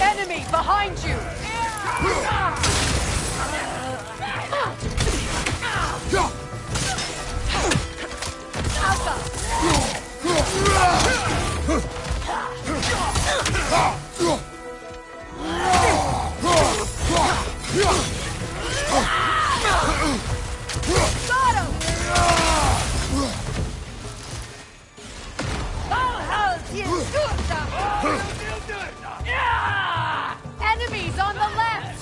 Enemy behind you! Enemies on the left!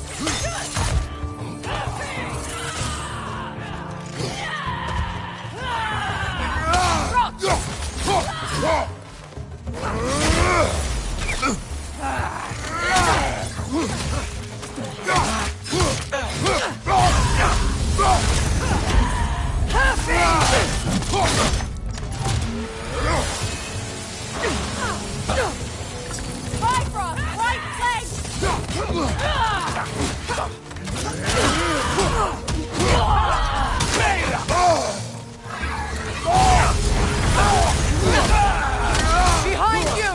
Bifrost, right flank! Behind you!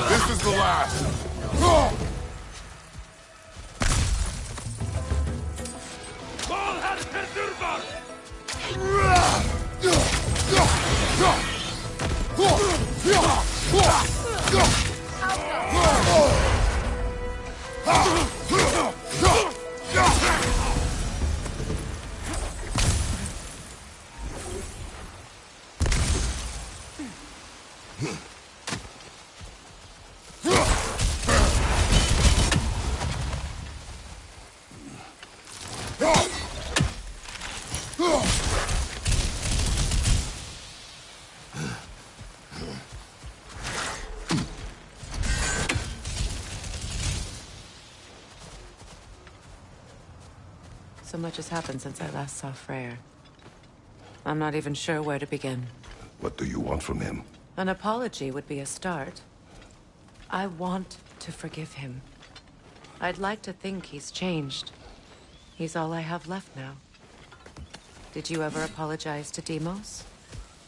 This is the last. So much has happened since I last saw Freyr. I'm not even sure where to begin. What do you want from him? An apology would be a start. I want to forgive him. I'd like to think he's changed. He's all I have left now. Did you ever apologize to Deimos?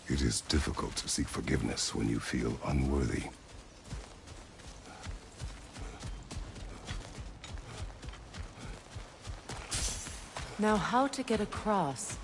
It is difficult to seek forgiveness when you feel unworthy. Now, how to get across?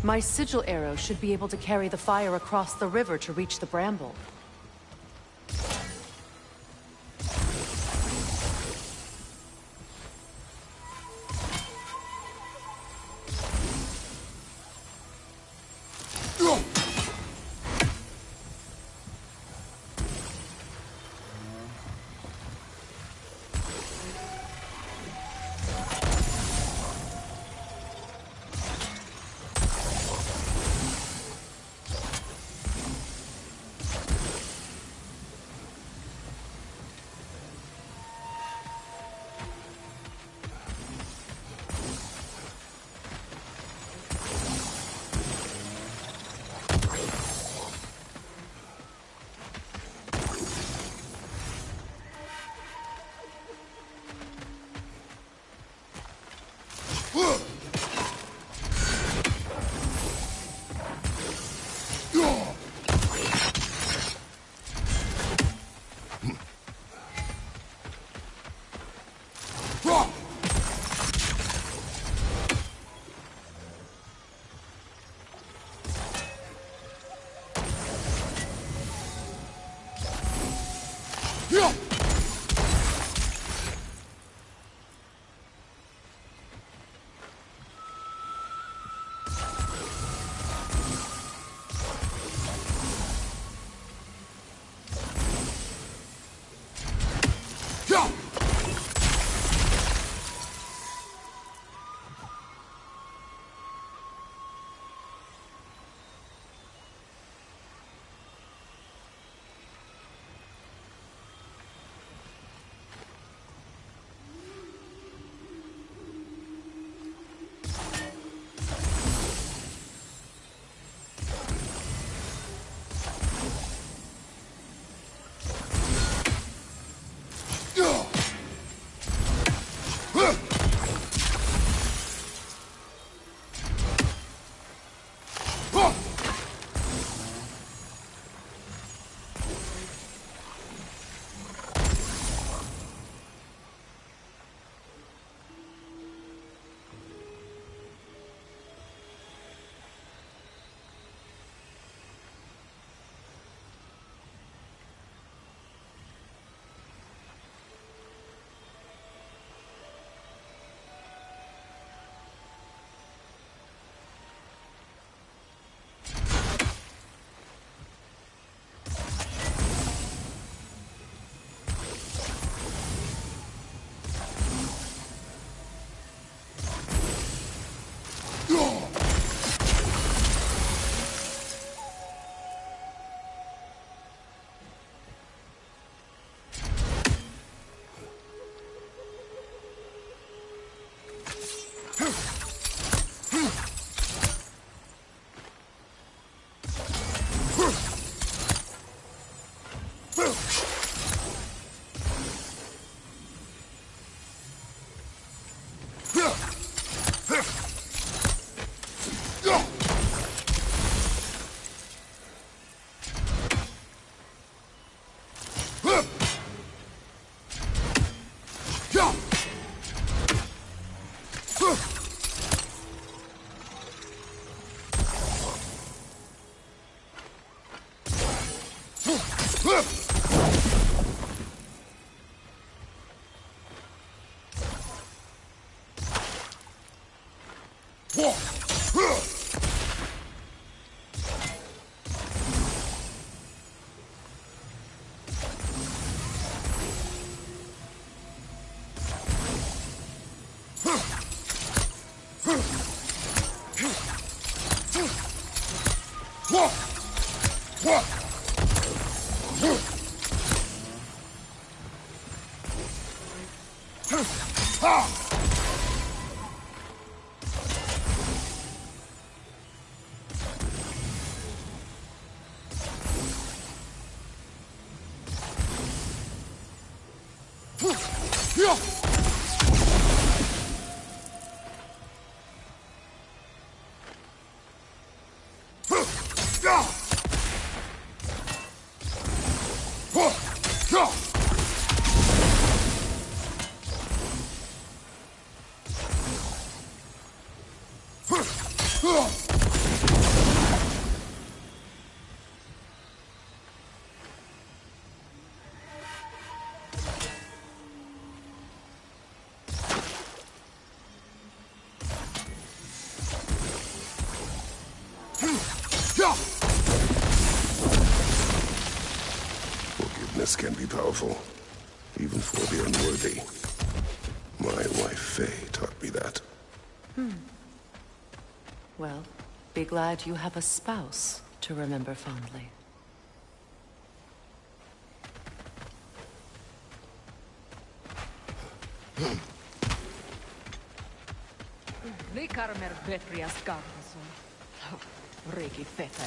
My sigil arrow should be able to carry the fire across the river to reach the bramble. Forgiveness can be powerful, even for the unworthy. My wife, Faye, taught me that. Well, be glad you have a spouse to remember fondly. Likarmer Petrias Garnison. Riki Fefer.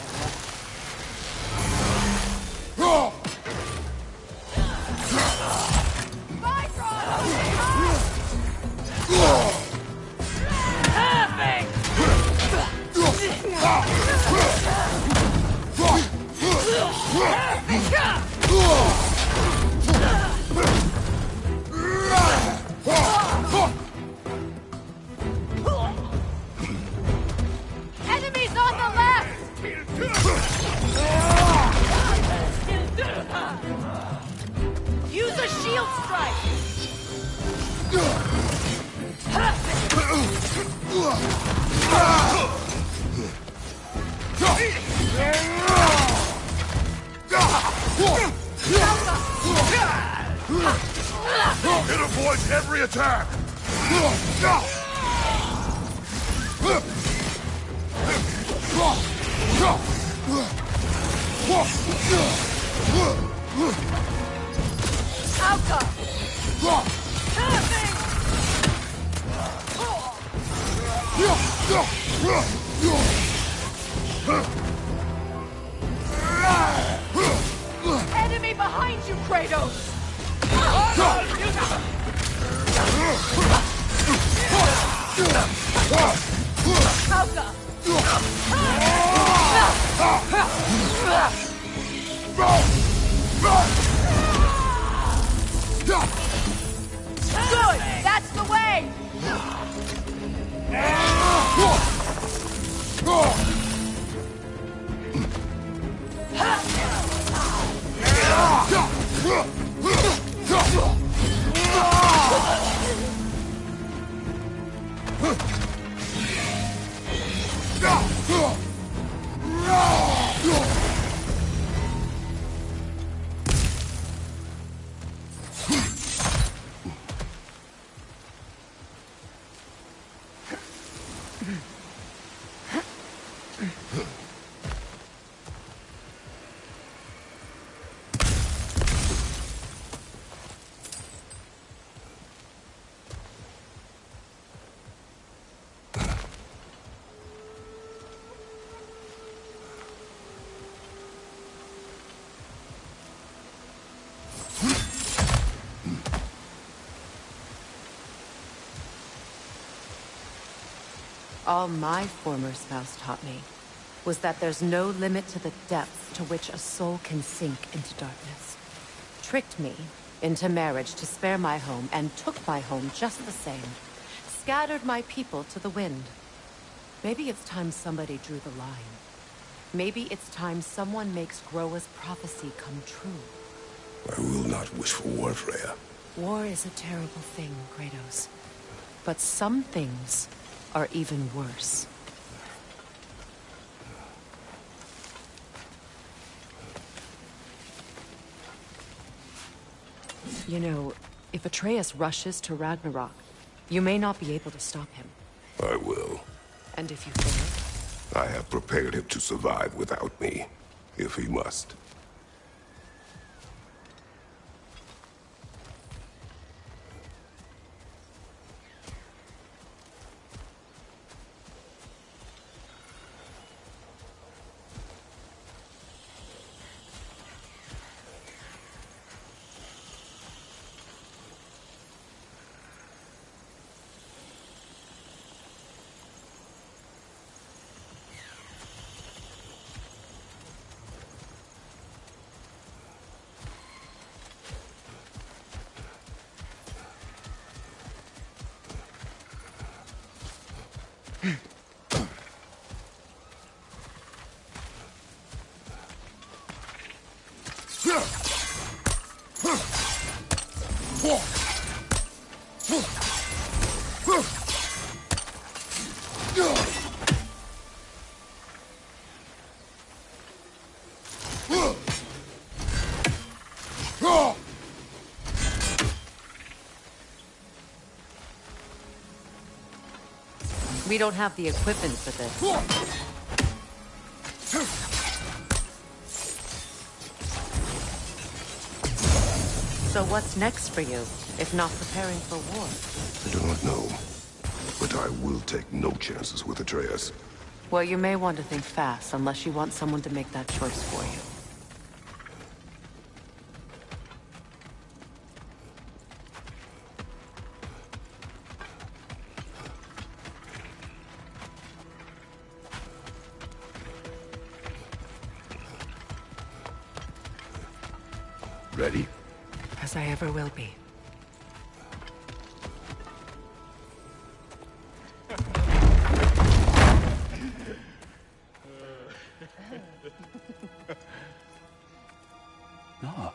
Enemies on the left! Use a shield strike! It avoids every attack! Enemy behind you, Kratos! Alka! Good! That's the way! All my former spouse taught me was that there's no limit to the depths to which a soul can sink into darkness. Tricked me into marriage to spare my home, and took my home just the same. Scattered my people to the wind. Maybe it's time somebody drew the line. Maybe it's time someone makes Groa's prophecy come true. I will not wish for war, Freya. War is a terrible thing, Kratos. But some things are even worse. You know, if Atreus rushes to Ragnarok, you may not be able to stop him. I will. And if you fail? I have prepared him to survive without me, if he must. We don't have the equipment for this. So what's next for you, if not preparing for war? I do not know, but I will take no chances with Atreus. Well, you may want to think fast, unless you want someone to make that choice for you. Ready? As I ever will be. No.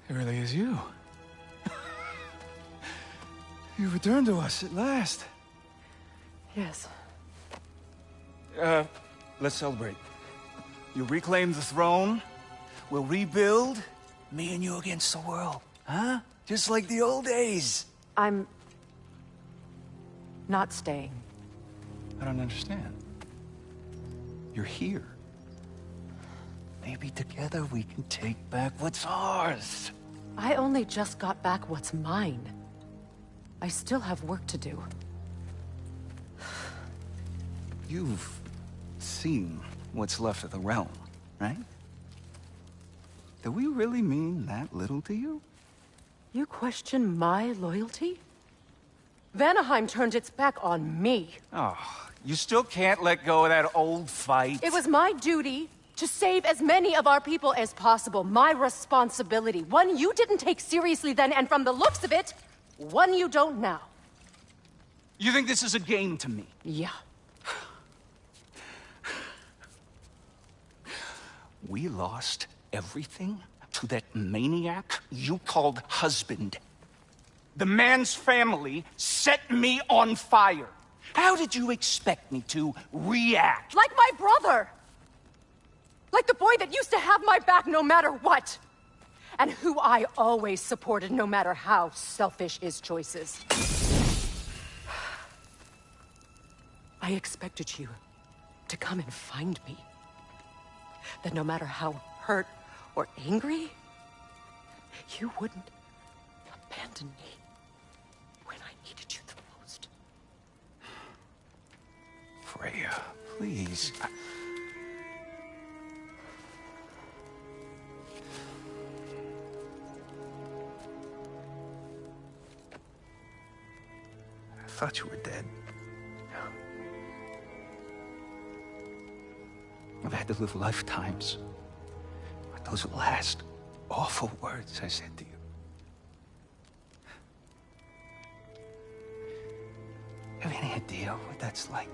It really is you. You returned to us at last. Yes. Let's celebrate. You reclaim the throne, we'll rebuild, me and you against the world. Huh? Just like the old days. I'm not staying. I don't understand. You're here. Maybe together we can take back what's ours. I only just got back what's mine. I still have work to do. You've seen what's left of the realm, right? Do we really mean that little to you? You question my loyalty? Vanaheim turned its back on me. Oh, you still can't let go of that old fight? It was my duty to save as many of our people as possible. My responsibility. One you didn't take seriously then, and from the looks of it, one you don't now. You think this is a game to me? Yeah. We lost everything to that maniac you called husband. The man's family set me on fire. How did you expect me to react? Like my brother! Like the boy that used to have my back no matter what! And who I always supported no matter how selfish his choices. I expected you to come and find me. That no matter how hurt or angry, you wouldn't abandon me when I needed you the most. Freya, please. thought you were dead. I've had to live lifetimes with those last awful words I said to you. Have any idea what that's like?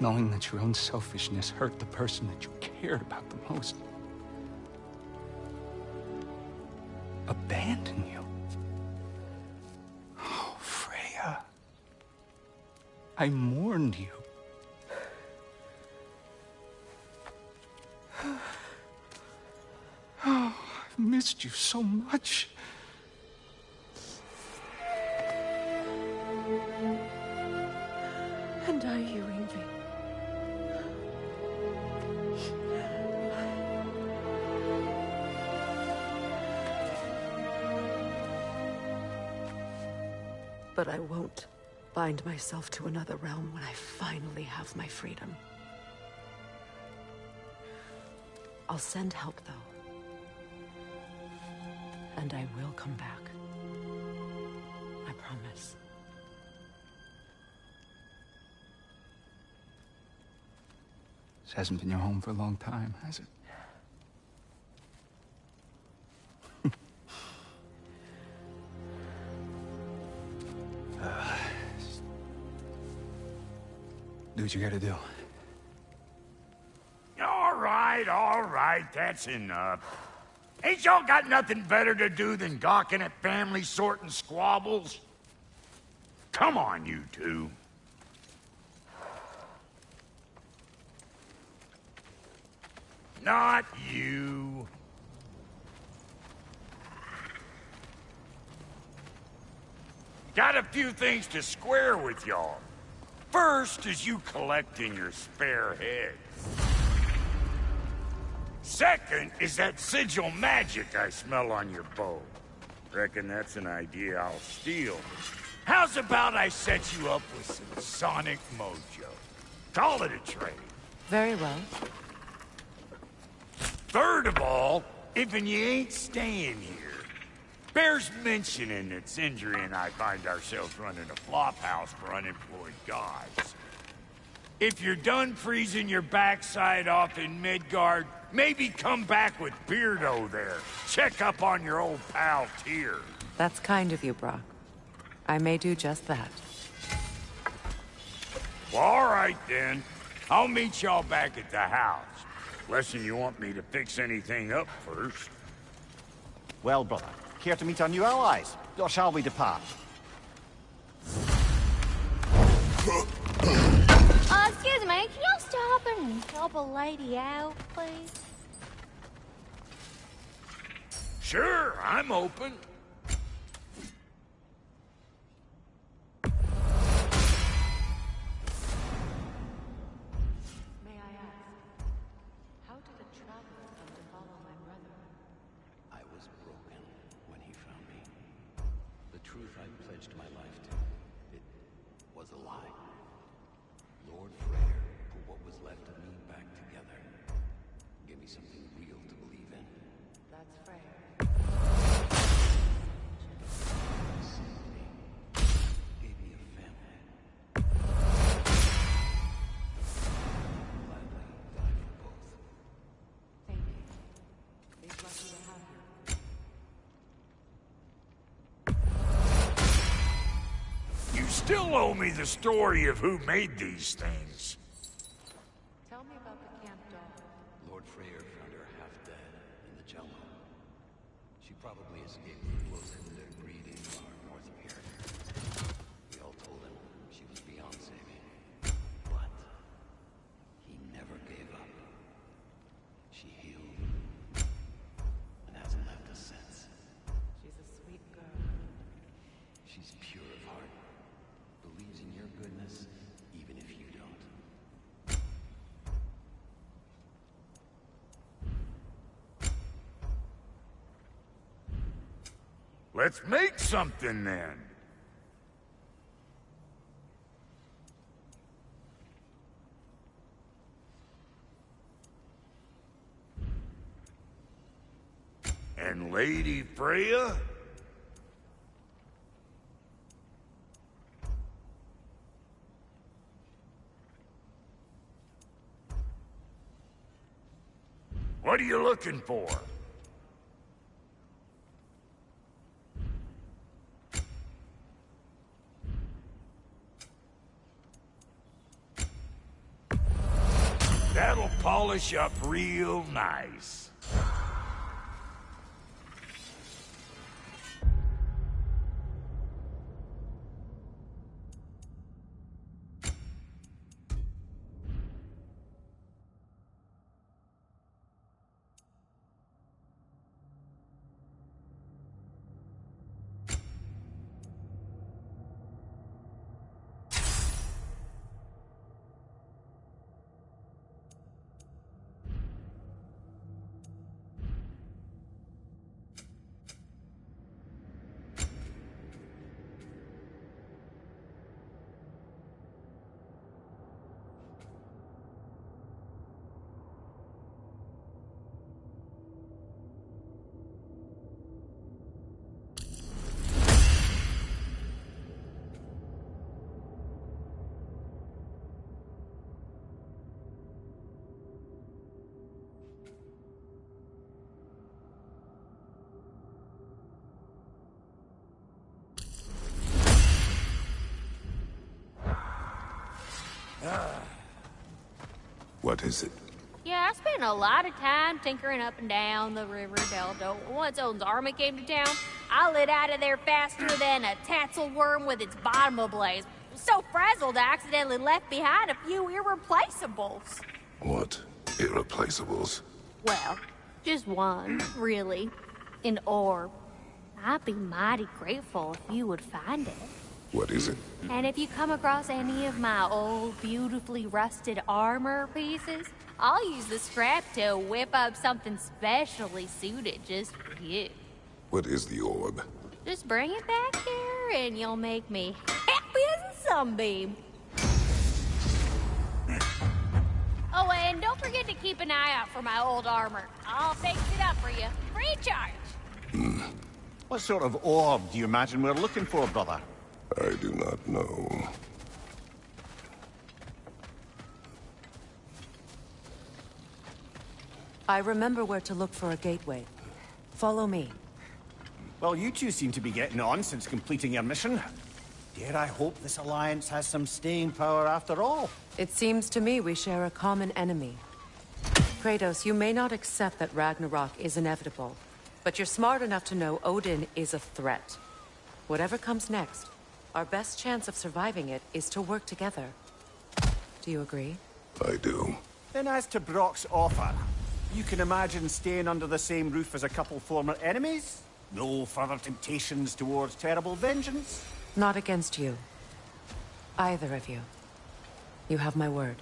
Knowing that your own selfishness hurt the person that you cared about the most. Abandon you. Oh, Freya. I mourned you. Oh, I've missed you so much. And are you, Ingrid? But I won't bind myself to another realm when I finally have my freedom. I'll send help, though. And I will come back. I promise. This hasn't been your home for a long time, has it? Do what you gotta do. All right, that's enough. Ain't y'all got nothing better to do than gawking at family sorting squabbles? Come on, you two. Not you. Got a few things to square with y'all. First is you collecting your spare heads. Second is that sigil magic I smell on your bow. Reckon that's an idea I'll steal. How's about I set you up with some sonic mojo? Call it a trade. Very well. Third of all, if you ain't staying here, bears mentioning that Sindri and I find ourselves running a flop house for unemployed gods. If you're done freezing your backside off in Midgard, maybe come back with Beardo there. Check up on your old pal Tyr. That's kind of you, Brock. I may do just that. Well, all right then. I'll meet y'all back at the house. Unless you want me to fix anything up first. Well, brother, care to meet our new allies? Or shall we depart? Excuse me, can you stop and help a lady out, please? Sure, I'm open. May I ask, how did a traveler come to follow my brother? I was broken when he found me. The truth I pledged my life to, it was a lie. Lord Freyr put what was left of me back together. Give me something real to believe in. That's Freyr. Saved me. Gave me a family. Gladly die for both. Thank you. He's lucky to have you. You still owe me the story of who made these things. Tell me about the camp dog. Lord Freyr found her half dead in the jungle. She probably escaped the close to their breeding far north of here. We all told him she was beyond saving. But he never gave up. She healed and hasn't left us since. She's a sweet girl. She's pure of heart. Believes in your goodness, even if you don't. Let's make something then. And Lady Freya? What are you looking for? That'll polish up real nice. What is it? Yeah, I spent a lot of time tinkering up and down the river delta. Once Odin's army came to town, I lit out of there faster than a tassel worm with its bottom ablaze. So frazzled, I accidentally left behind a few irreplaceables. What? Irreplaceables? Well, just one, really. An orb. I'd be mighty grateful if you would find it. What is it? And if you come across any of my old, beautifully rusted armor pieces, I'll use the scrap to whip up something specially suited just for you. What is the orb? Just bring it back here and you'll make me happy as a sunbeam. Oh, and don't forget to keep an eye out for my old armor. I'll fix it up for you, free of charge. What sort of orb do you imagine we're looking for, brother? I do not know. I remember where to look for a gateway. Follow me. Well, you two seem to be getting on since completing your mission. Dare I hope this alliance has some staying power after all? It seems to me we share a common enemy. Kratos, you may not accept that Ragnarok is inevitable, but you're smart enough to know Odin is a threat. Whatever comes next, our best chance of surviving it is to work together. Do you agree? I do. Then as to Brock's offer, you can imagine staying under the same roof as a couple former enemies? No further temptations towards terrible vengeance? Not against you. Either of you. You have my word.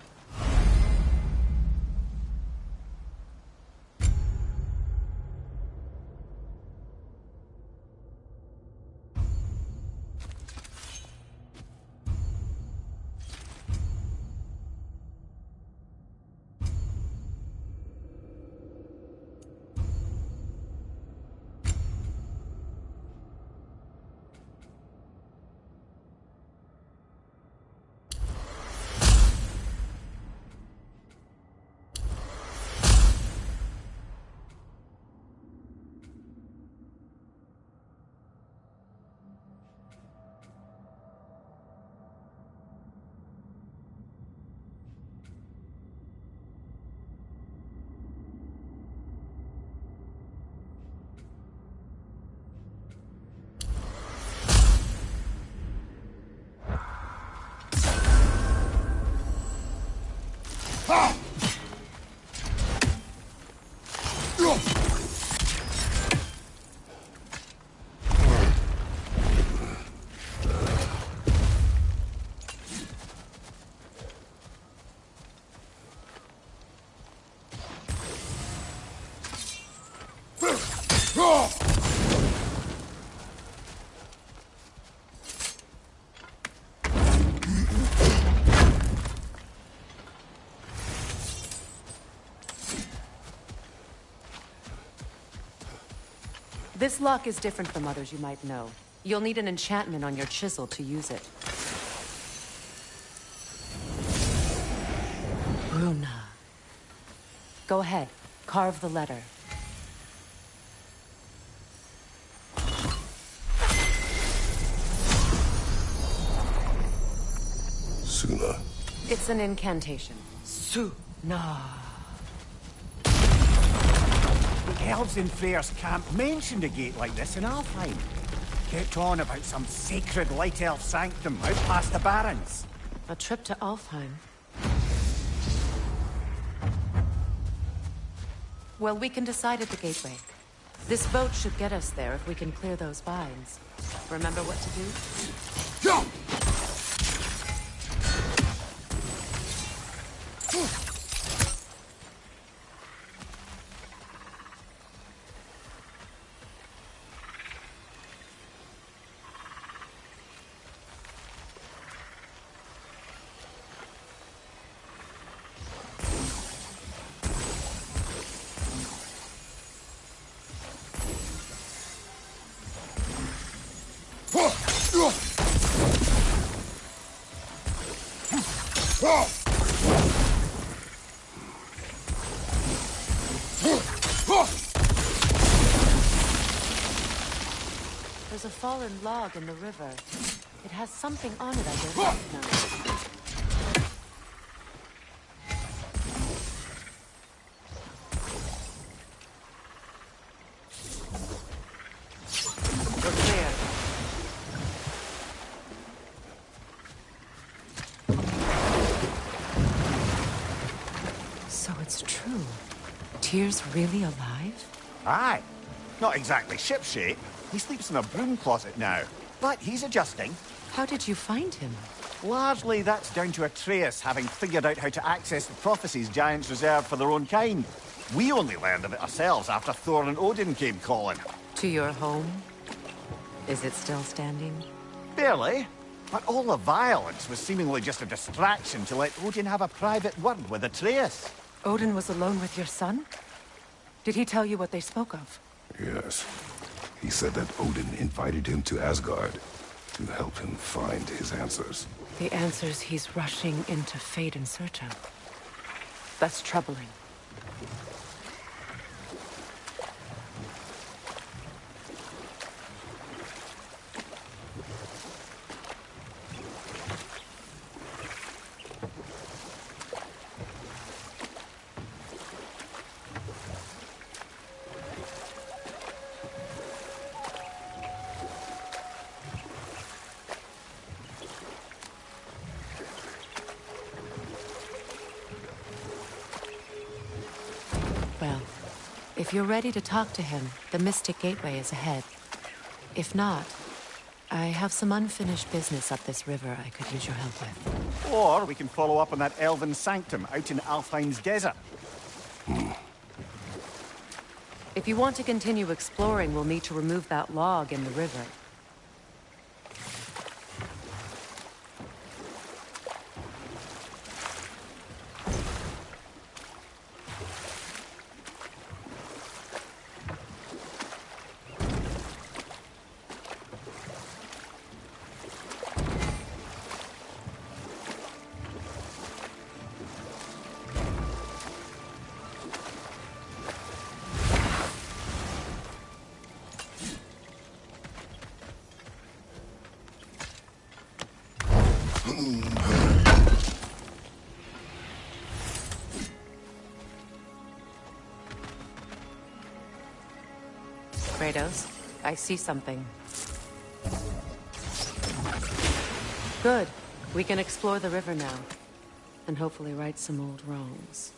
This lock is different from others you might know. You'll need an enchantment on your chisel to use it. Bruna. Go ahead. Carve the letter. Suna. It's an incantation. Suna. The elves in Freyr's camp mentioned a gate like this in Alfheim. Kept on about some sacred light elf sanctum out past the barrens. A trip to Alfheim. Well, we can decide at the gateway. This boat should get us there if we can clear those vines. Remember what to do? Go! There's a fallen log in the river. It has something on it I don't recognize. We're clear. So it's true. Tyr's really alive? Aye. Not exactly shipshape. He sleeps in a broom closet now. But he's adjusting. How did you find him? Largely, that's down to Atreus having figured out how to access the prophecies giants reserved for their own kind. We only learned of it ourselves after Thor and Odin came calling. To your home? Is it still standing? Barely. But all the violence was seemingly just a distraction to let Odin have a private word with Atreus. Odin was alone with your son? Did he tell you what they spoke of? Yes. He said that Odin invited him to Asgard to help him find his answers. The answers he's rushing into fate in search of. That's troubling. Well, if you're ready to talk to him, the Mystic Gateway is ahead. If not, I have some unfinished business up this river I could use your help with. Or we can follow up on that elven sanctum out in Alfheim's desert. If you want to continue exploring, we'll need to remove that log in the river. Kratos, I see something. Good. We can explore the river now. And hopefully right some old wrongs.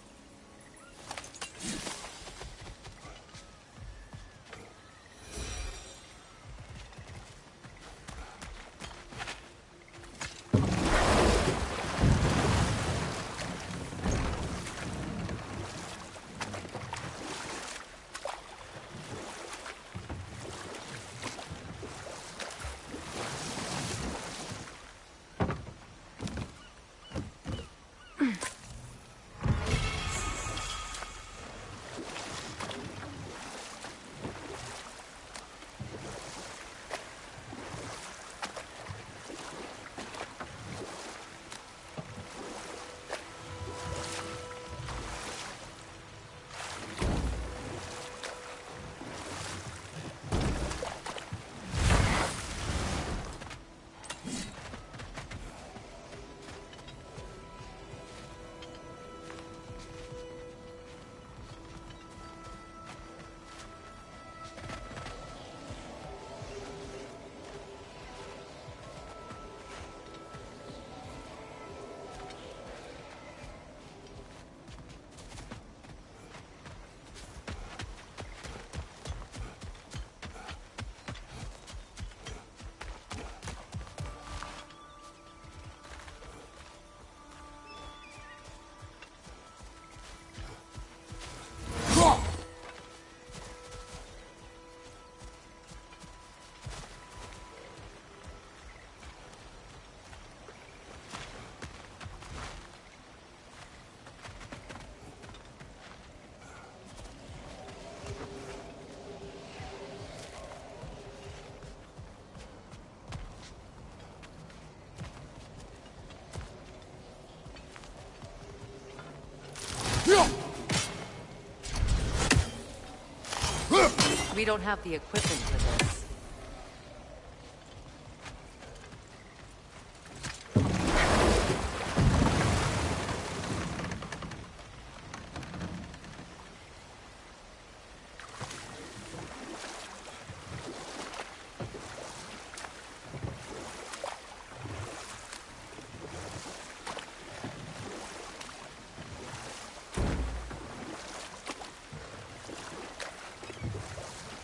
don't have the equipment for this.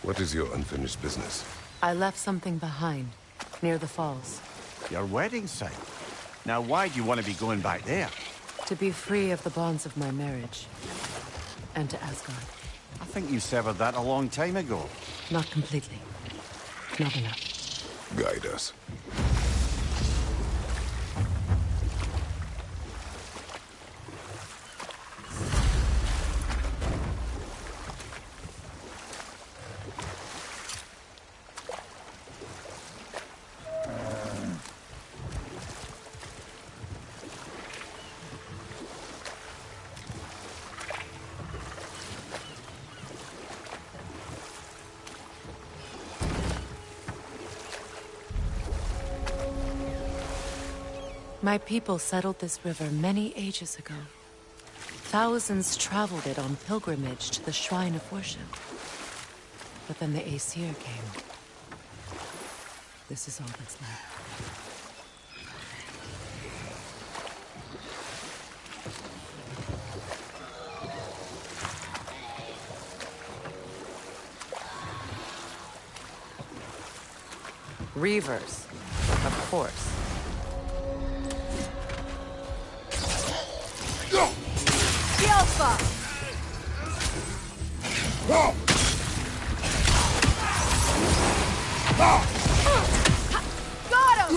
What is your unfinished business? I left something behind, near the falls. Your wedding site. Now, why do you want to be going back there? To be free of the bonds of my marriage. And to Asgard. I think you severed that a long time ago. Not completely. Not enough. Guide us. My people settled this river many ages ago. Thousands traveled it on pilgrimage to the shrine of worship. But then the Aesir came. This is all that's left. Reavers, of course. The Alpha! Got him!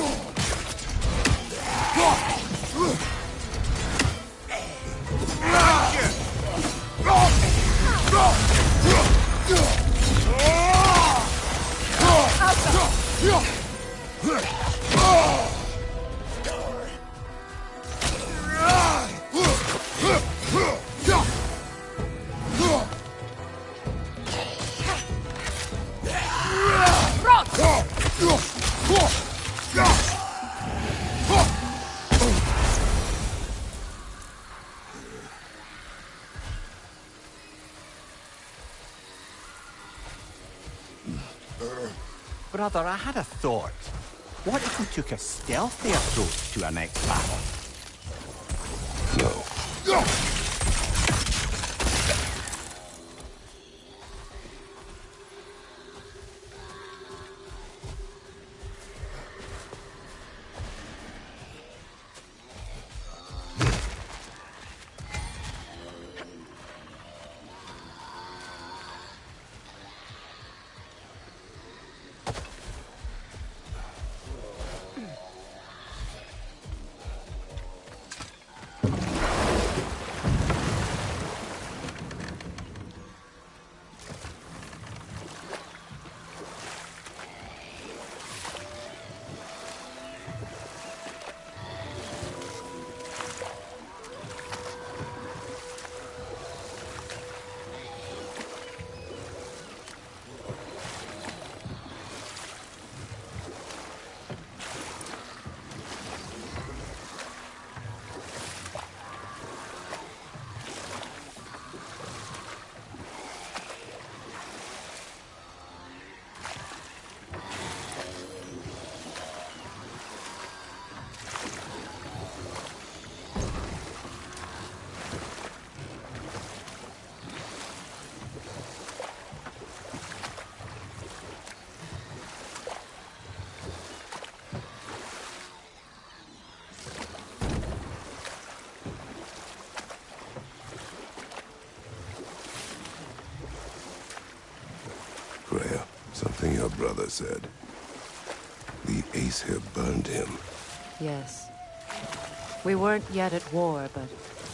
Brother, I had a thought. What if we took a stealthy approach to our next battle? No. Freya, something your brother said. The Aesir burned him. Yes. We weren't yet at war, but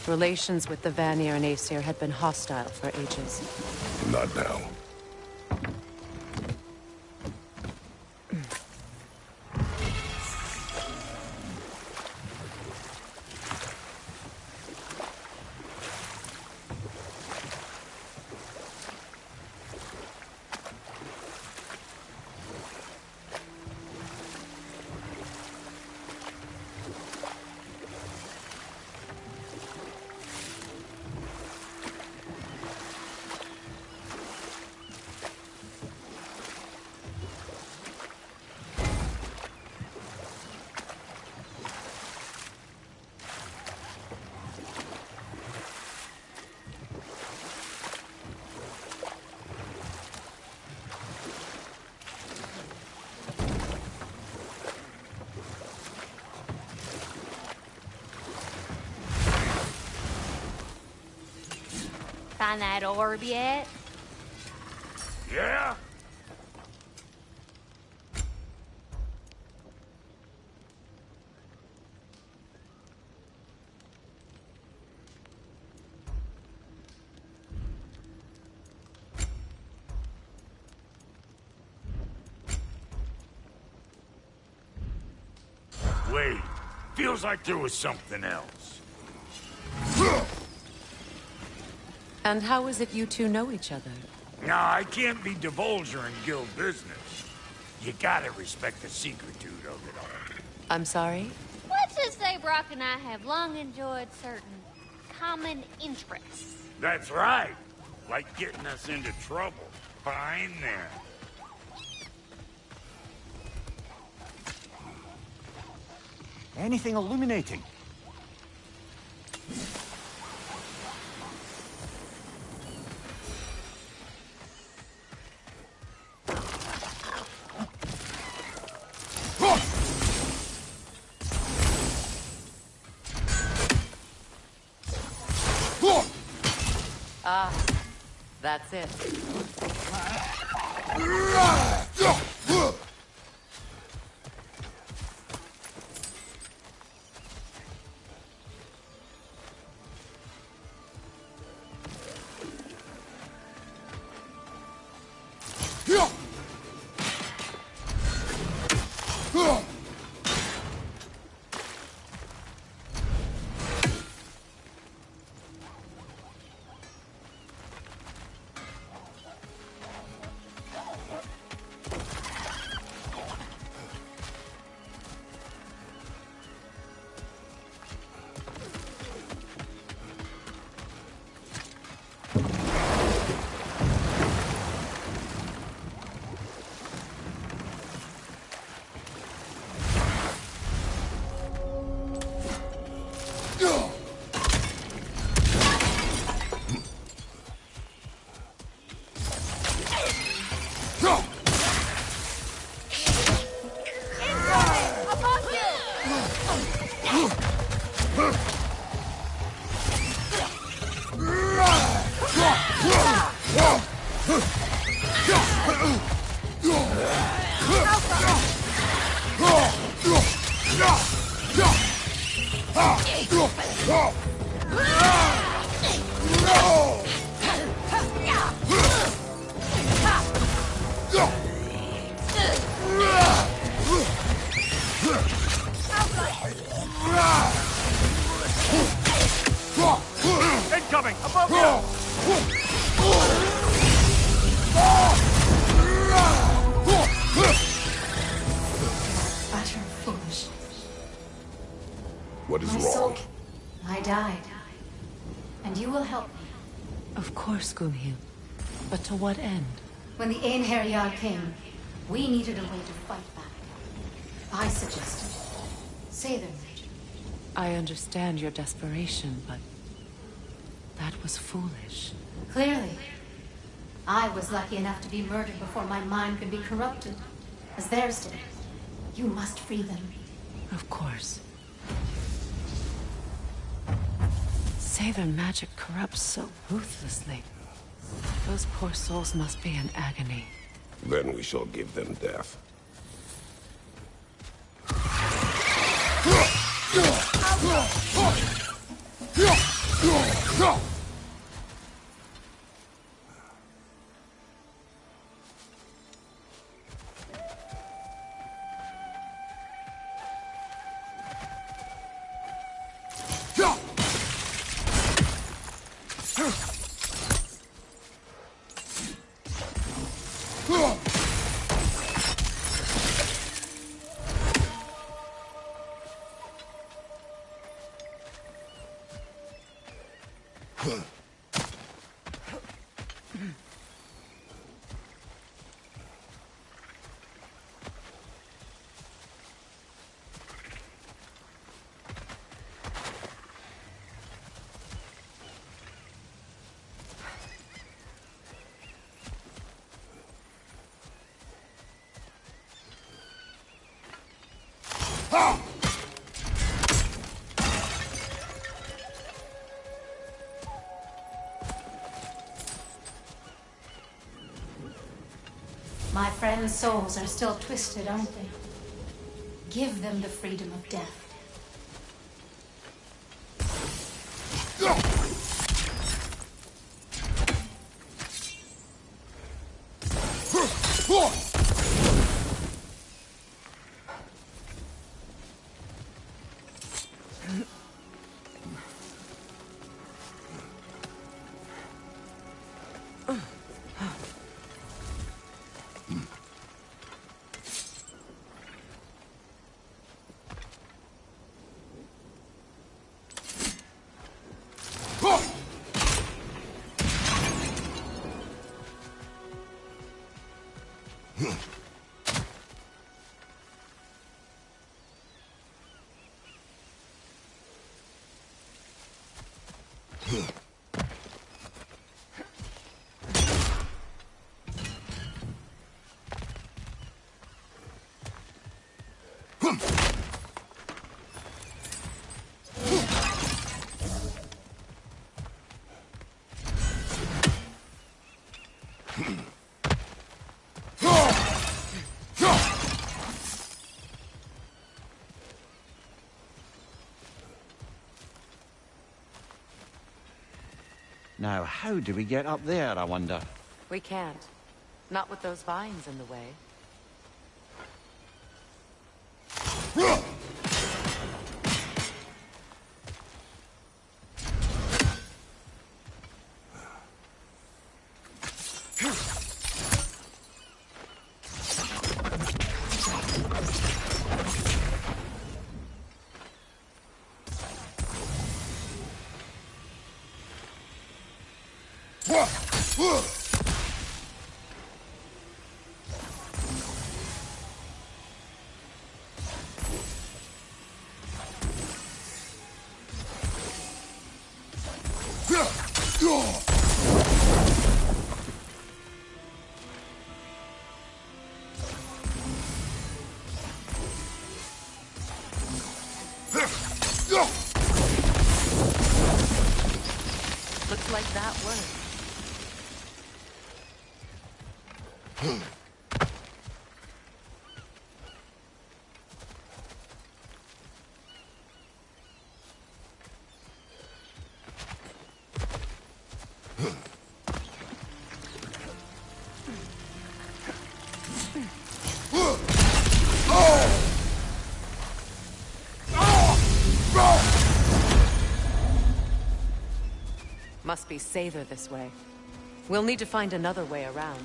relations with the Vanir and Aesir had been hostile for ages. Not now. find that orb yet? Yeah? Wait, feels like there was something else. And how is it you two know each other? Nah, I can't be divulging guild business. You gotta respect the secretude of it all. I'm sorry? Let's just say Brock and I have long enjoyed certain common interests. That's right. Like getting us into trouble. Fine there. Anything illuminating? Ah, that's it. Incoming! Above you! Utter foolishness. What is My soul. wrong? I died. And you will help me. Of course, Gunhild. But to what end? When the Einherjar came, we needed a way to fight back. I suggested say their magic. I understand your desperation, but that was foolish. Clearly. I was lucky enough to be murdered before my mind could be corrupted, as theirs did. You must free them. Of course. Say their magic corrupts so ruthlessly. Those poor souls must be in agony. Then we shall give them death. friends' souls are still twisted, aren't they? Give them the freedom of death. Now, how do we get up there, I wonder? We can't. Not with those vines in the way. Looks like that worked. Must be safer this way. We'll need to find another way around.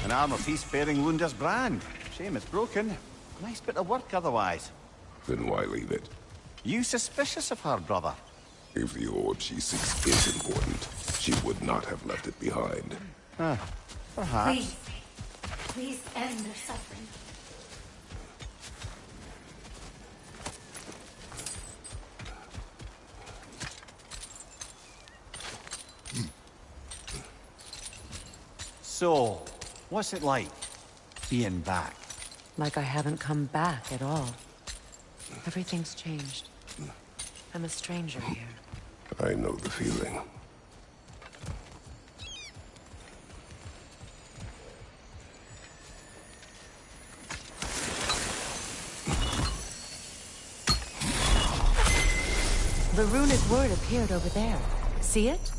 An armor piece bearing Lunda's brand. Shame it's broken. Nice bit of work otherwise. Then why leave it? You suspicious of her, brother? If the orb she seeks is important, she would not have left it behind. Perhaps. Please. Please end their suffering. So, what's it like, being back? Like I haven't come back at all. Everything's changed. I'm a stranger here. I know the feeling. The runic word appeared over there. See it?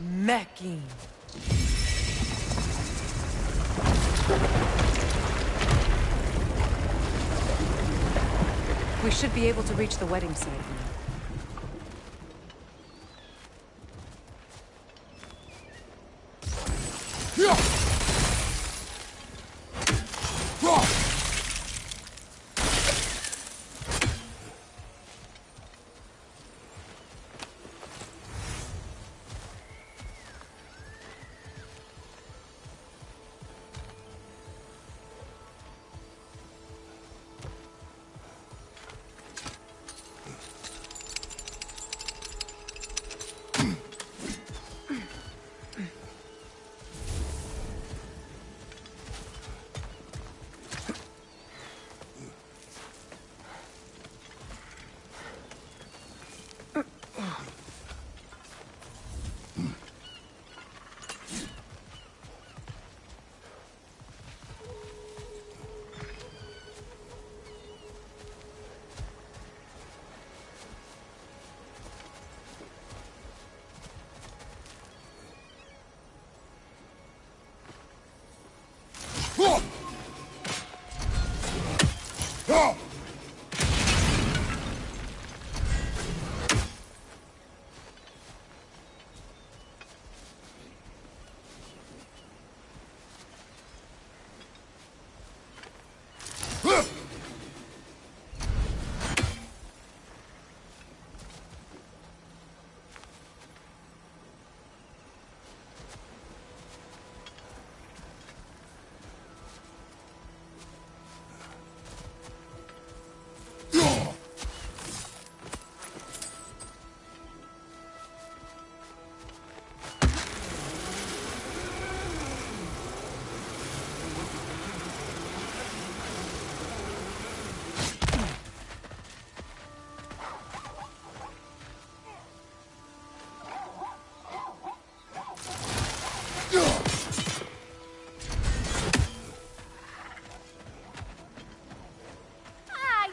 Mecking. We should be able to reach the wedding site now.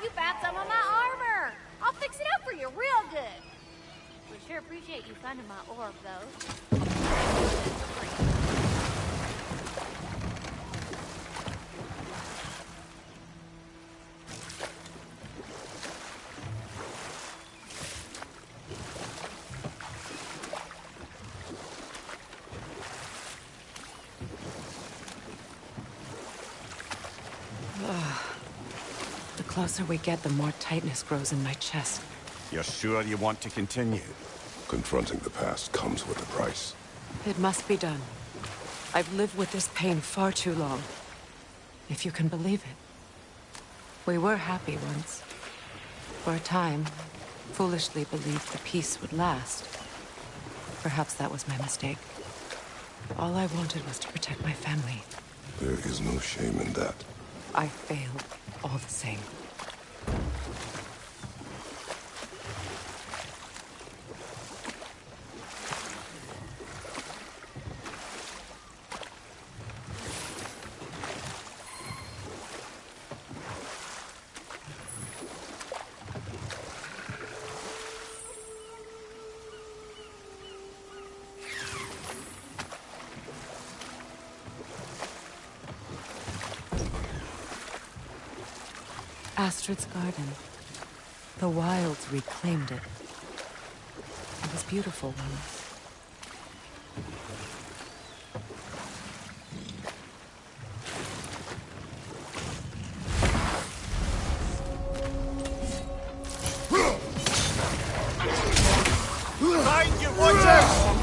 You found some of my armor. I'll fix it up for you real good. We sure appreciate you finding my orb, though. The closer we get, the more tightness grows in my chest. You're sure you want to continue? Confronting the past comes with a price. It must be done. I've lived with this pain far too long. If you can believe it. We were happy once. For a time, foolishly believed the peace would last. Perhaps that was my mistake. All I wanted was to protect my family. There is no shame in that. I failed, all the same. Astrid's garden. The wilds reclaimed it. It was beautiful once. Behind you, watch out!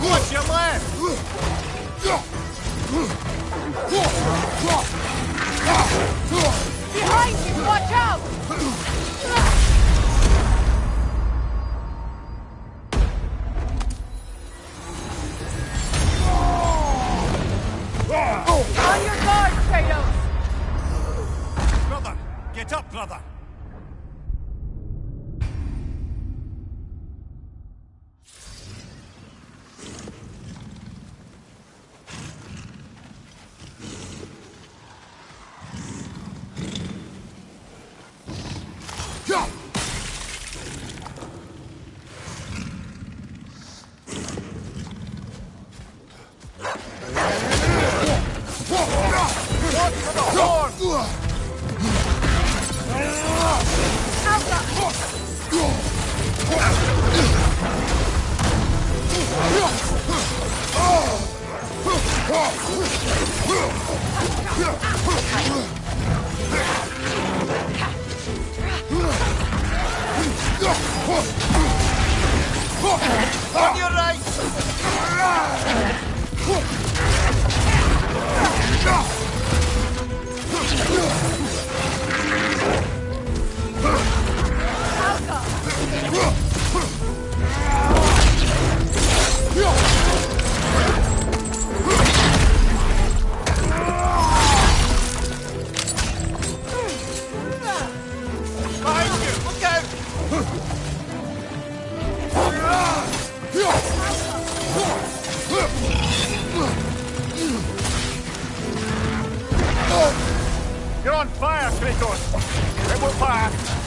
Watch your left! Behind you! Watch out! On your guard, Kratos! Brother! Get up, brother! On your right! You're on fire, Kratos! It will pass!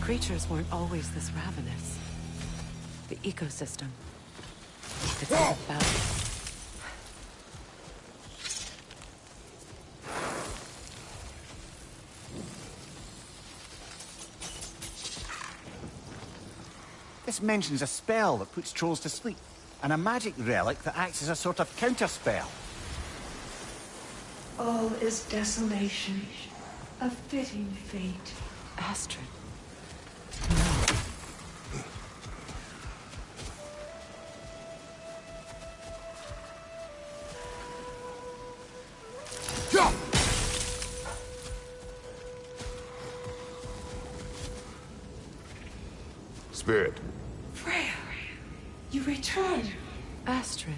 Creatures weren't always this ravenous. The ecosystem. It's all about it. This mentions a spell that puts trolls to sleep, and a magic relic that acts as a sort of counterspell. All is desolation, a fitting fate. Astrid. Spirit. Freya, you returned. Astrid,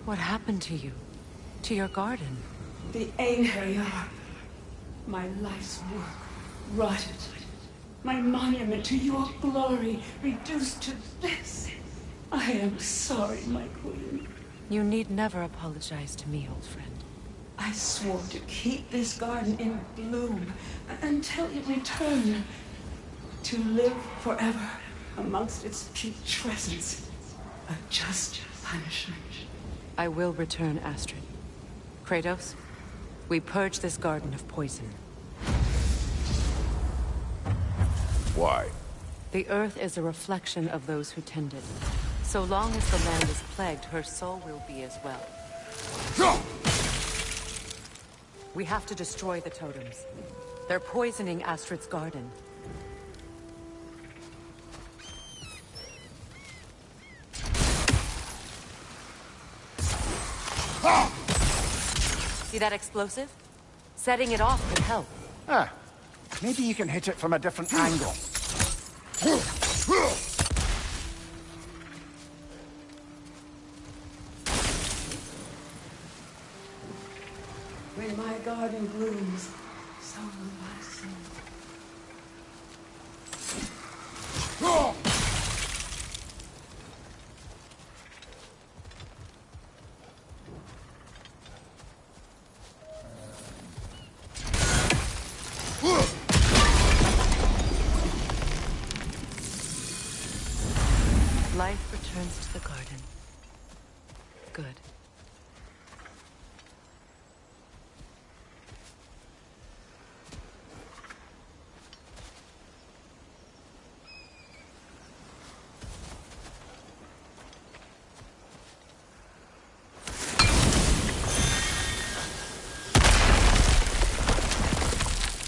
what happened to you? To your garden? The Einherjar. My life's work rotted. My monument to your glory reduced to this. I am sorry, my queen. You need never apologize to me, old friend. I swore to keep this garden in bloom until you return. To live forever amongst its putrescence. A just punishment. I will return, Astrid. Kratos, we purge this garden of poison. Why? The earth is a reflection of those who tend it. So long as the land is plagued, her soul will be as well. We have to destroy the totems. They're poisoning Astrid's garden. See that explosive? Setting it off could help. Ah, maybe you can hit it from a different angle. When my garden blooms, so will my soul. Life returns to the garden. Good.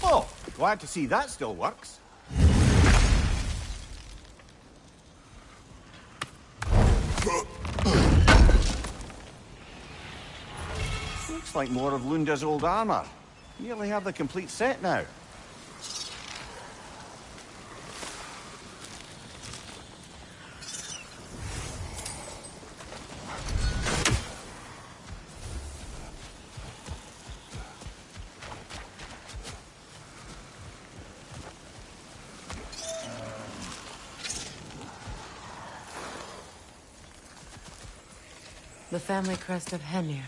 Oh, glad to see that still works. Looks like more of Lunda's old armor. Nearly have the complete set now. The family crest of Henir.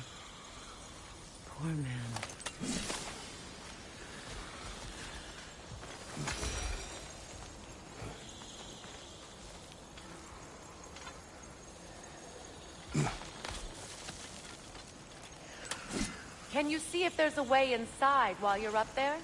Poor man. Can you see if there's a way inside while you're up there?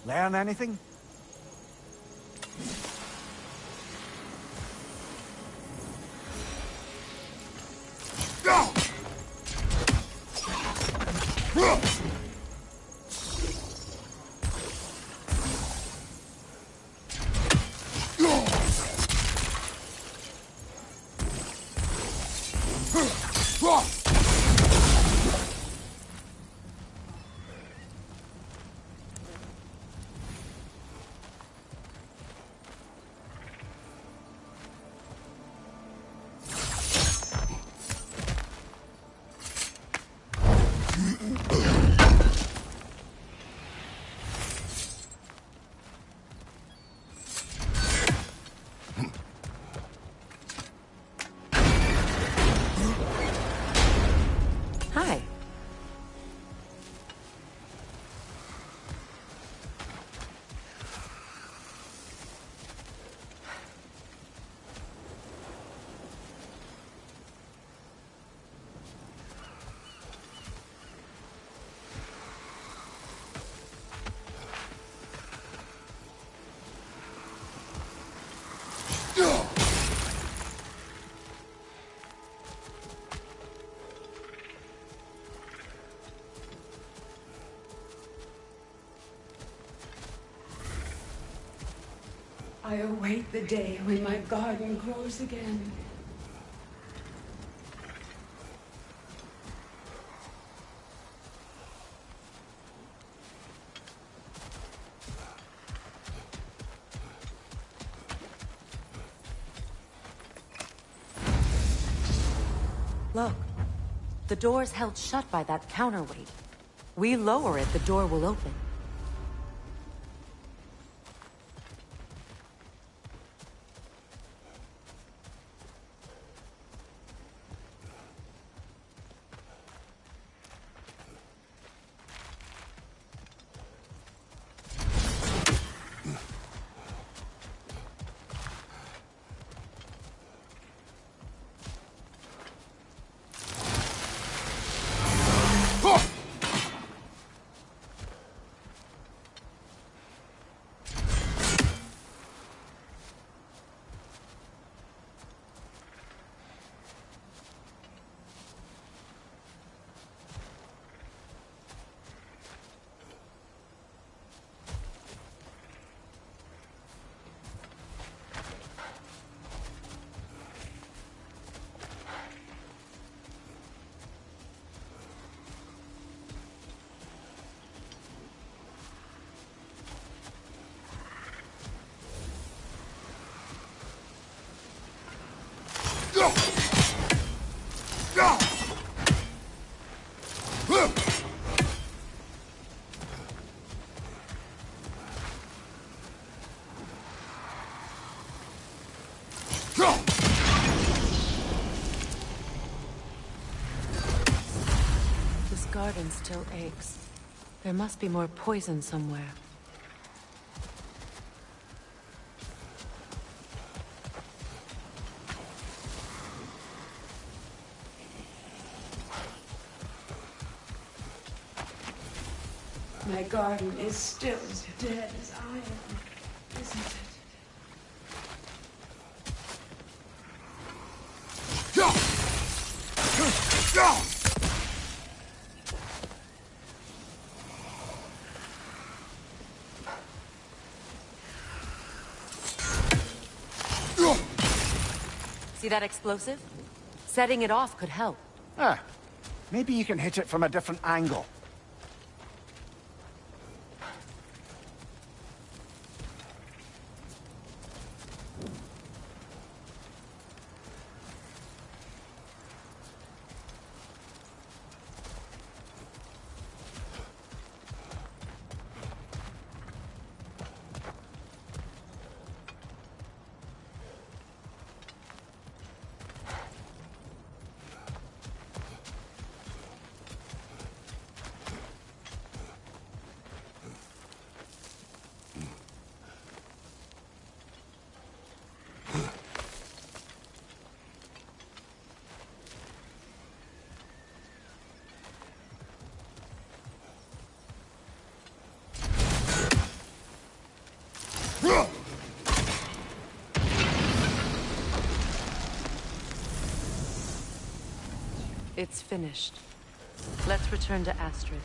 Learn anything? Hi. I await the day when my garden grows again. Look. The door's held shut by that counterweight. We lower it, the door will open. This garden still aches. There must be more poison somewhere. My garden is still as dead as I am, isn't it? See that explosive? Setting it off could help. Ah, maybe you can hit it from a different angle. It's finished. Let's return to Astrid.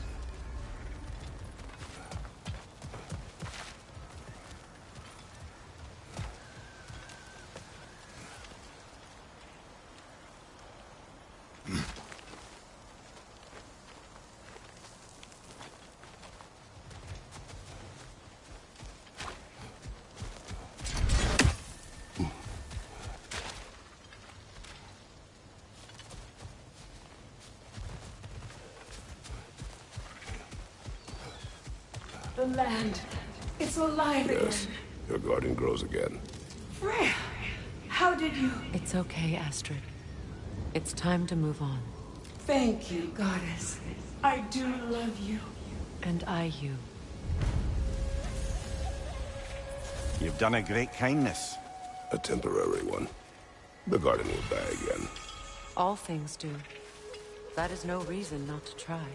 The land. It's alive Yes, again. your garden grows again. Freya, how did you... It's okay, Astrid. It's time to move on. Thank you, goddess. I do love you. And I you. You've done a great kindness. A temporary one. The garden will die again. All things do. That is no reason not to try.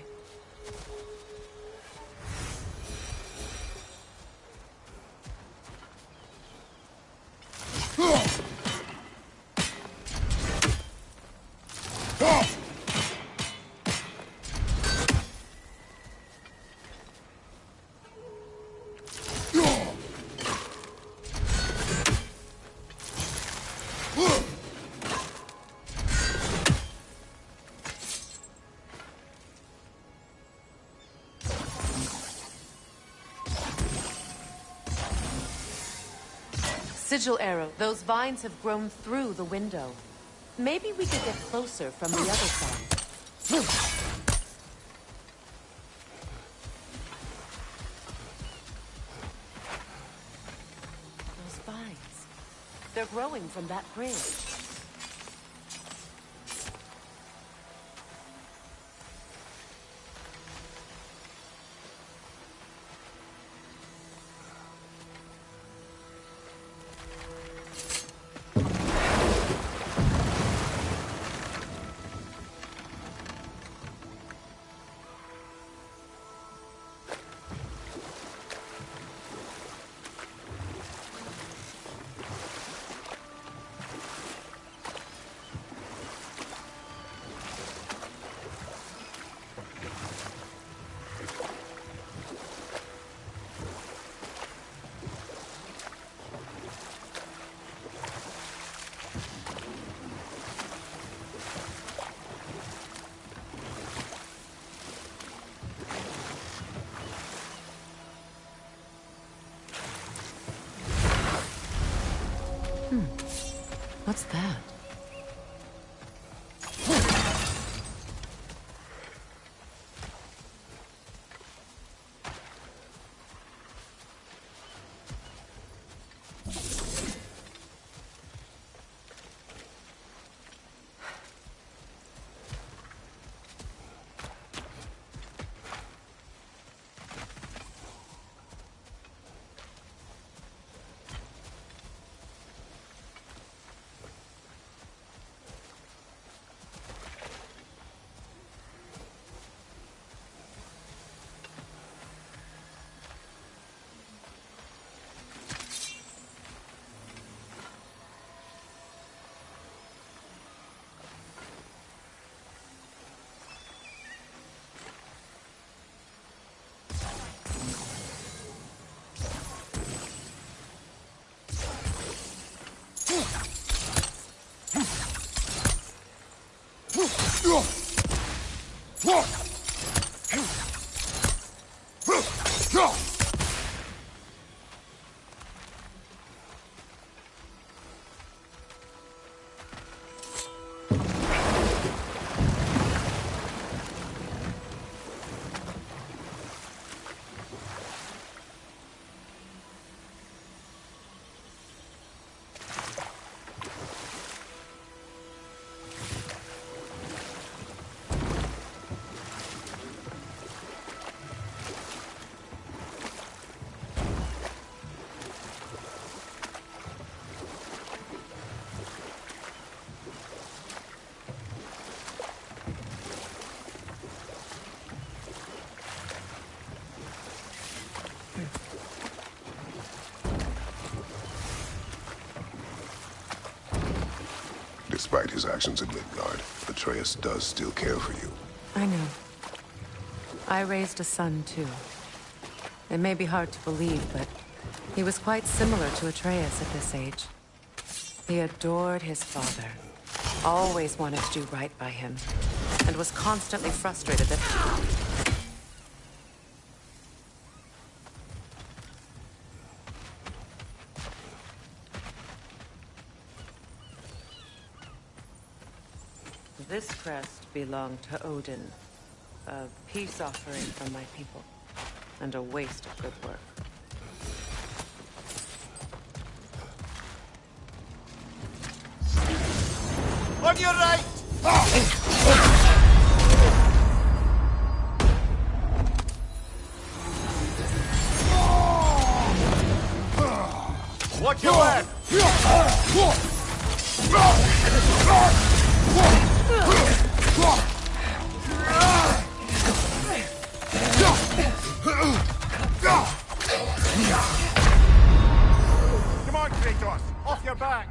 Sigil arrow, those vines have grown through the window. Maybe we could get closer from the other side. Those vines, they're growing from that bridge. What's that? Despite his actions in Midgard, Atreus does still care for you. I know. I raised a son, too. It may be hard to believe, but he was quite similar to Atreus at this age. He adored his father, always wanted to do right by him, and was constantly frustrated that... This crest belonged to Odin, a peace offering from my people, and a waste of good work. On your right! Watch your left! Come on, Kratos! Off your back!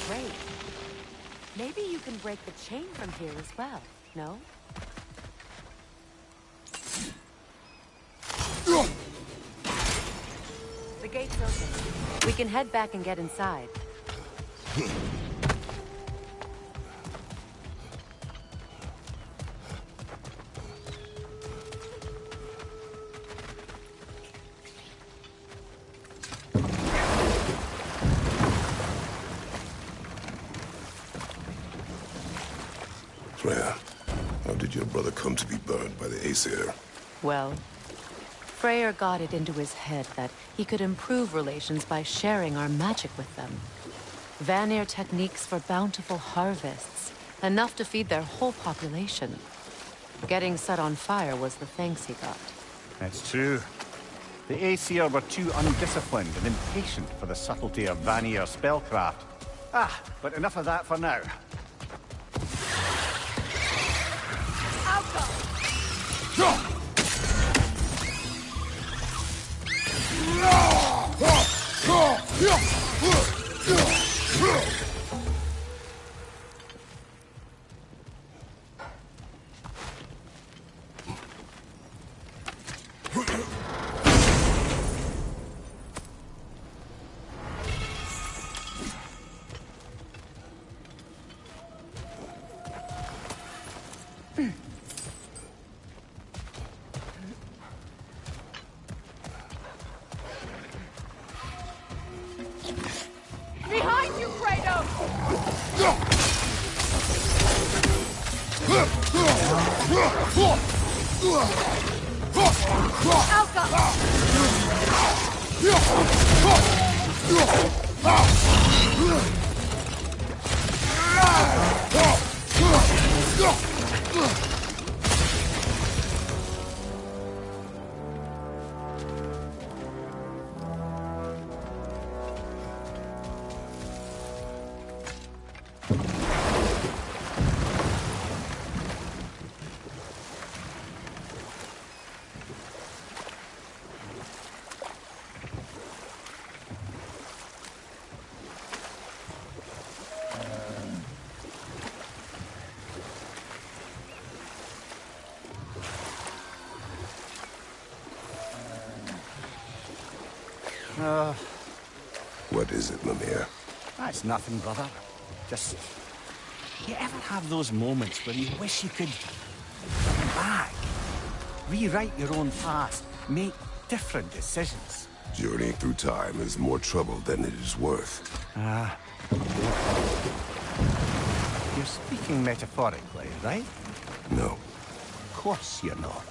Great. Maybe you can break the chain from here as well, no? The gate's open. We can head back and get inside. Freya, how did your brother come to be burned by the Aesir? Well, Freyr got it into his head that he could improve relations by sharing our magic with them. Vanir techniques for bountiful harvests, enough to feed their whole population. Getting set on fire was the thanks he got. It's true. The Aesir were too undisciplined and impatient for the subtlety of Vanir spellcraft. But enough of that for now. Behind you, Kratos! What is it, Mimir? That's nothing, brother. Just... You ever have those moments where you wish you could... go back? Rewrite your own past. Make different decisions. Journeying through time is more trouble than it is worth. You're speaking metaphorically, right? No. Of course you're not.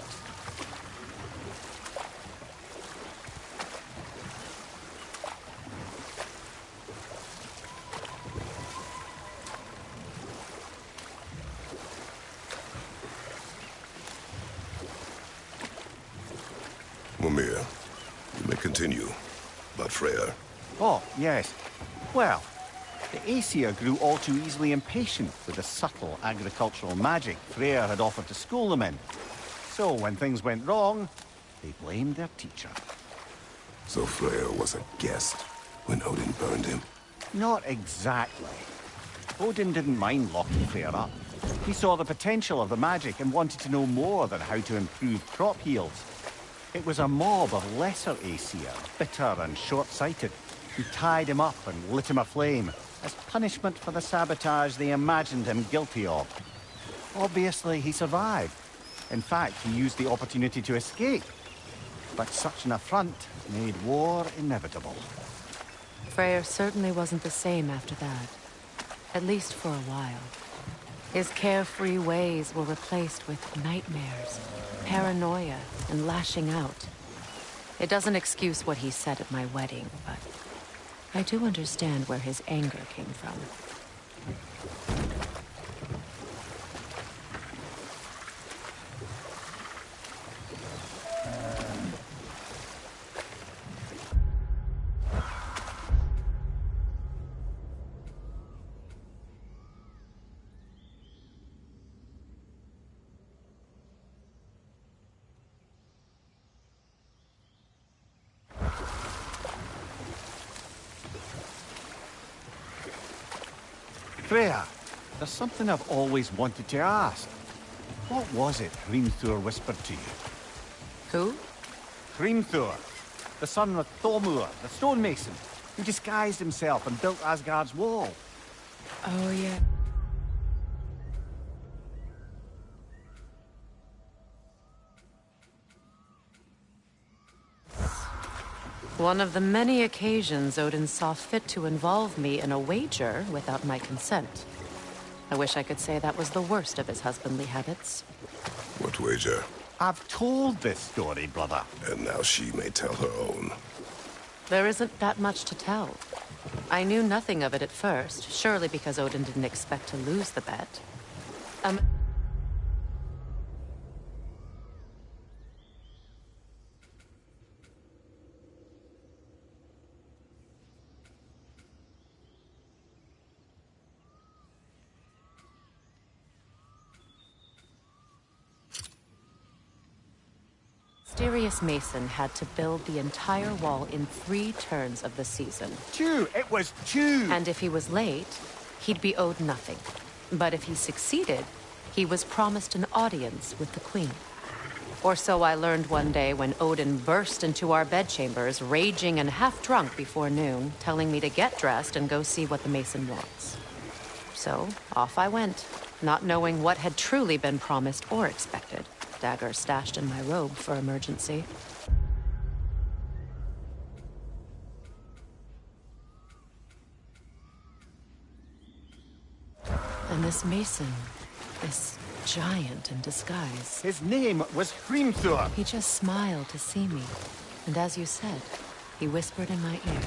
Mimir, you may continue. But Freya, Oh, yes. Well, the Aesir grew all too easily impatient with the subtle agricultural magic Freya had offered to school them in. So when things went wrong, they blamed their teacher. so Freya was a guest when Odin burned him. Not exactly. Odin didn't mind locking Freya up. He saw the potential of the magic and wanted to know more than how to improve crop yields. It was a mob of lesser Aesir, bitter and short-sighted, who tied him up and lit him aflame as punishment for the sabotage they imagined him guilty of. Obviously, he survived. In fact, he used the opportunity to escape. But such an affront made war inevitable. Freyr certainly wasn't the same after that. At least for a while. His carefree ways were replaced with nightmares, paranoia, and lashing out. It doesn't excuse what he said at my wedding, but I do understand where his anger came from. Freya, there's something I've always wanted to ask. What was it Hrimthur whispered to you? Who? Hrimthur, the son of Thormur, the stonemason, who disguised himself and built Asgard's wall. Oh, yeah. One of the many occasions Odin saw fit to involve me in a wager without my consent. I wish I could say that was the worst of his husbandly habits. What wager? I've told this story, brother. And now she may tell her own. There isn't that much to tell. I knew nothing of it at first, surely because Odin didn't expect to lose the bet. Mysterious Mason had to build the entire wall in 3 turns of the season. 2! It was 2! And if he was late, he'd be owed nothing. But if he succeeded, he was promised an audience with the queen. Or so I learned one day when Odin burst into our bedchambers, raging and half-drunk before noon, telling me to get dressed and go see what the Mason wants. So, off I went, not knowing what had truly been promised or expected. Dagger stashed in my robe for emergency. And this Mason, this giant in disguise. His name was Hrimthur. He just smiled to see me. And as you said, he whispered in my ear.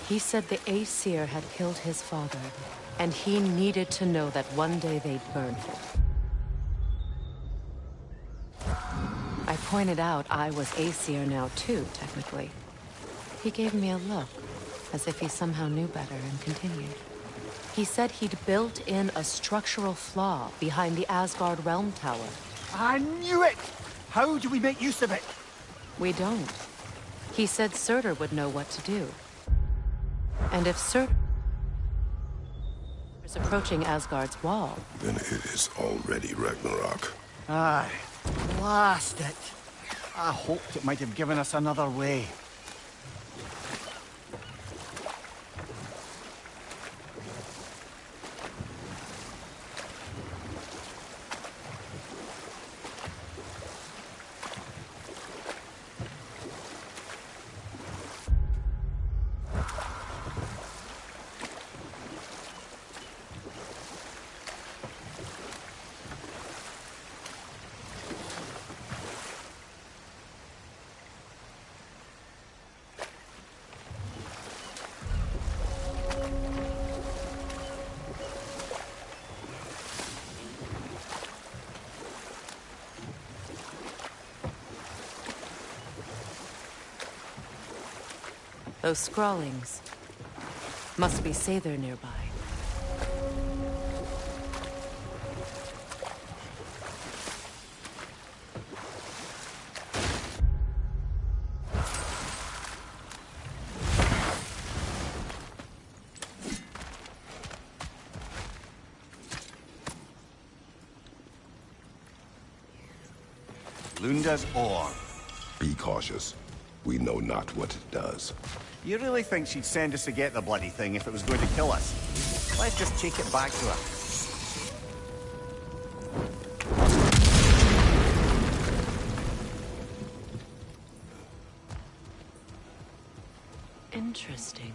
He said the Aesir had killed his father, and he needed to know that one day they'd burn him. I pointed out I was Aesir now too, technically. He gave me a look, as if he somehow knew better, and continued. He said he'd built in a structural flaw behind the Asgard Realm Tower. I knew it! How do we make use of it? We don't. He said Surtur would know what to do. And if Surtur is approaching Asgard's wall... Then it is already Ragnarok. Aye. Blast it! I hoped it might have given us another way. Those scrawlings must be Sather nearby. Lunda's ore. Be cautious. We know not what it does. You really think she'd send us to get the bloody thing if it was going to kill us? Let's just take it back to her. Interesting.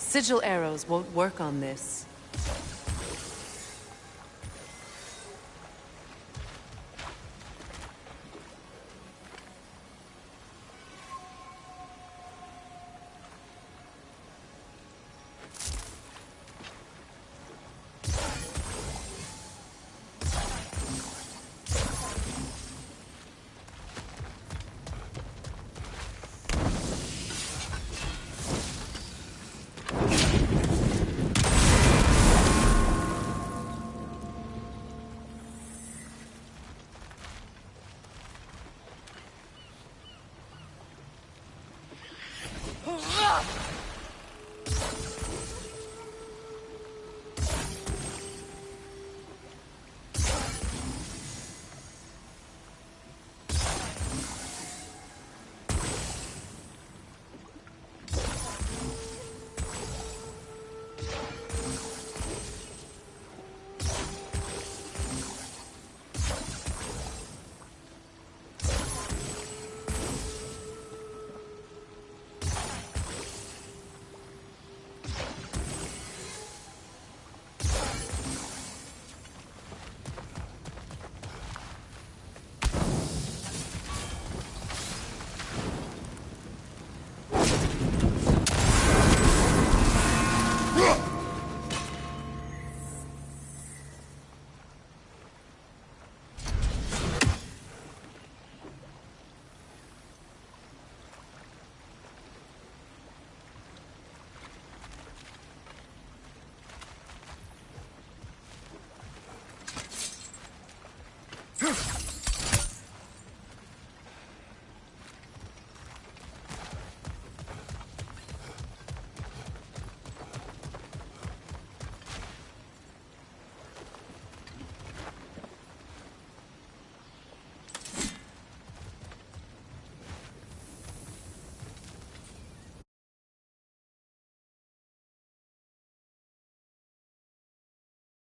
Sigil arrows won't work on this.